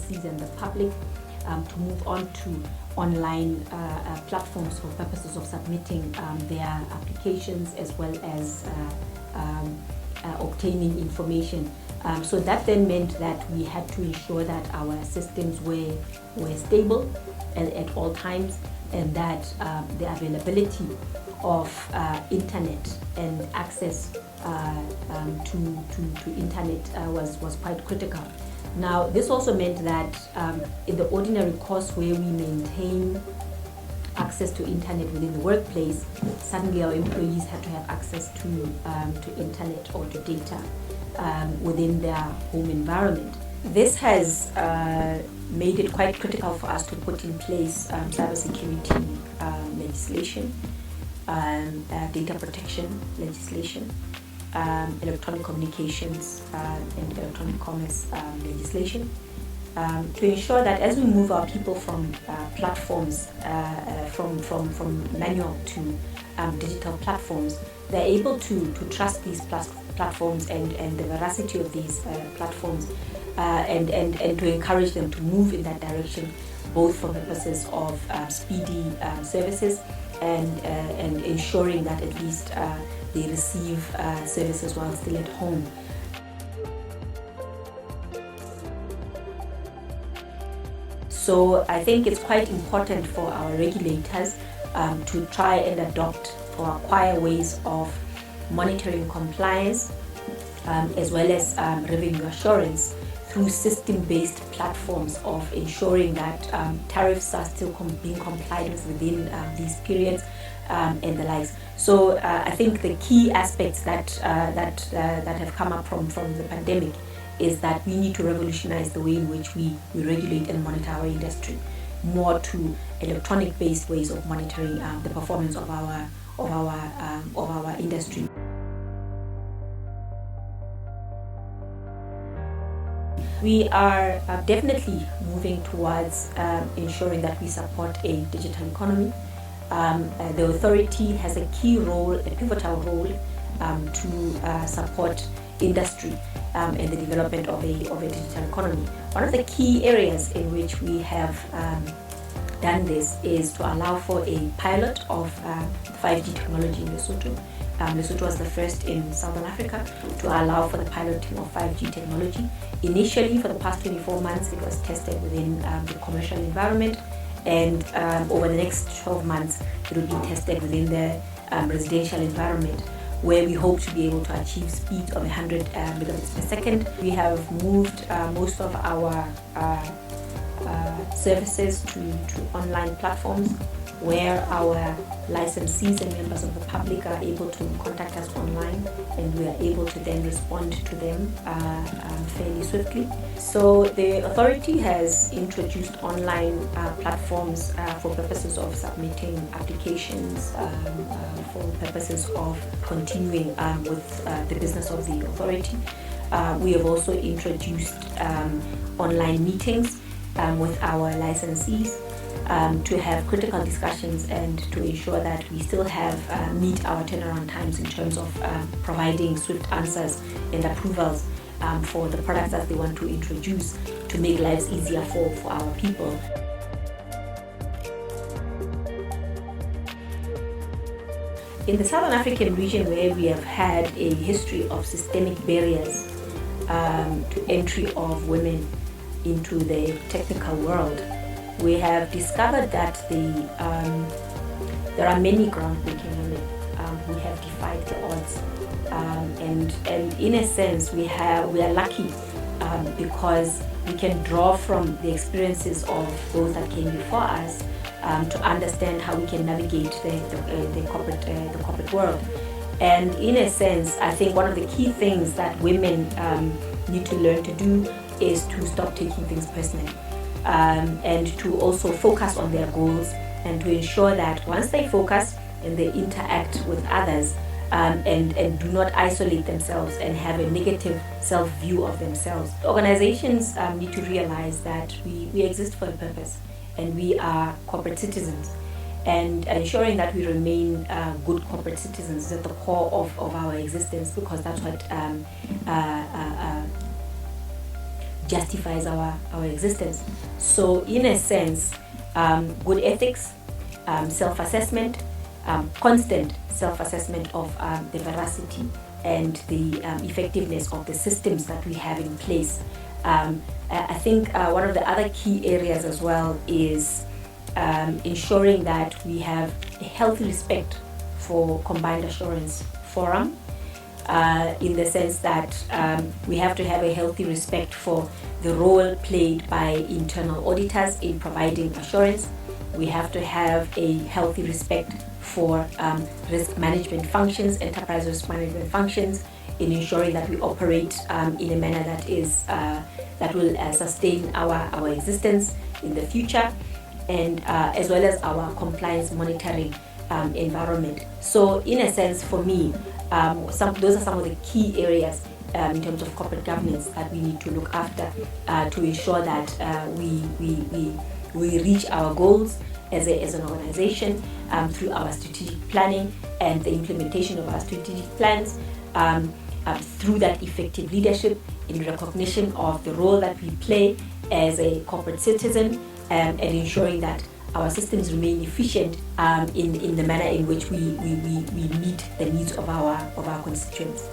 agencies and the public to move on to online platforms for purposes of submitting their applications as well as obtaining information. So that then meant that we had to ensure that our systems were stable at all times, and that the availability of internet and access to internet was quite critical. Now, this also meant that in the ordinary course where we maintain access to internet within the workplace, suddenly our employees had to have access to internet or to data within their home environment. This has made it quite critical for us to put in place cybersecurity legislation, data protection legislation, electronic communications and electronic commerce legislation, to ensure that as we move our people from platforms, from manual to digital platforms, they're able to trust these platforms and the veracity of these platforms, and to encourage them to move in that direction, both for purposes of speedy services and ensuring that at least they receive services while still at home. So I think it's quite important for our regulators to try and adopt or acquire ways of monitoring compliance as well as revenue assurance through system-based platforms of ensuring that tariffs are still being complied with within these periods and the likes. So I think the key aspects that have come up from the pandemic is that we need to revolutionize the way in which we regulate and monitor our industry, more to electronic-based ways of monitoring the performance of our industry. We are definitely moving towards ensuring that we support a digital economy. The authority has a key role, a pivotal role, to support industry and the development of a digital economy. One of the key areas in which we have done this is to allow for a pilot of 5G technology in Lesotho. Lesotho was the first in Southern Africa to allow for the piloting of 5G technology. Initially, for the past 24 months, it was tested within the commercial environment, and over the next 12 months, it will be tested within the residential environment, where we hope to be able to achieve speeds of 100 megabits per second. We have moved most of our services to online platforms, where our licensees and members of the public are able to contact us online, and we are able to then respond to them fairly swiftly. So the authority has introduced online platforms for purposes of submitting applications, for purposes of continuing with the business of the authority. We have also introduced online meetings with our licensees to have critical discussions and to ensure that we still have meet our turnaround times in terms of providing swift answers and approvals for the products that they want to introduce, to make lives easier for our people. In the Southern African region, where we have had a history of systemic barriers to entry of women into the technical world, we have discovered that there are many groundbreaking women who have defied the odds, and in a sense we are lucky because we can draw from the experiences of those that came before us to understand how we can navigate the corporate world. And in a sense, I think one of the key things that women need to learn to do is to stop taking things personally, and to also focus on their goals, and to ensure that once they focus and they interact with others, and do not isolate themselves and have a negative self-view of themselves. Organizations need to realize that we exist for a purpose, and we are corporate citizens, and ensuring that we remain good corporate citizens is at the core of our existence, because that's what justifies our existence. So in a sense, good ethics, self-assessment, constant self-assessment of the veracity and the effectiveness of the systems that we have in place. I think one of the other key areas as well is ensuring that we have a healthy respect for combined assurance forum, in the sense that we have to have a healthy respect for the role played by internal auditors in providing assurance. We have to have a healthy respect for risk management functions, enterprise risk management functions, in ensuring that we operate in a manner that is that will sustain our existence in the future, and as well as our compliance monitoring environment. So in a sense, for me, those are some of the key areas in terms of corporate governance that we need to look after to ensure that we reach our goals as an organization through our strategic planning and the implementation of our strategic plans, through that effective leadership in recognition of the role that we play as a corporate citizen, and ensuring that our systems remain efficient in the manner in which we meet the needs of our constituents.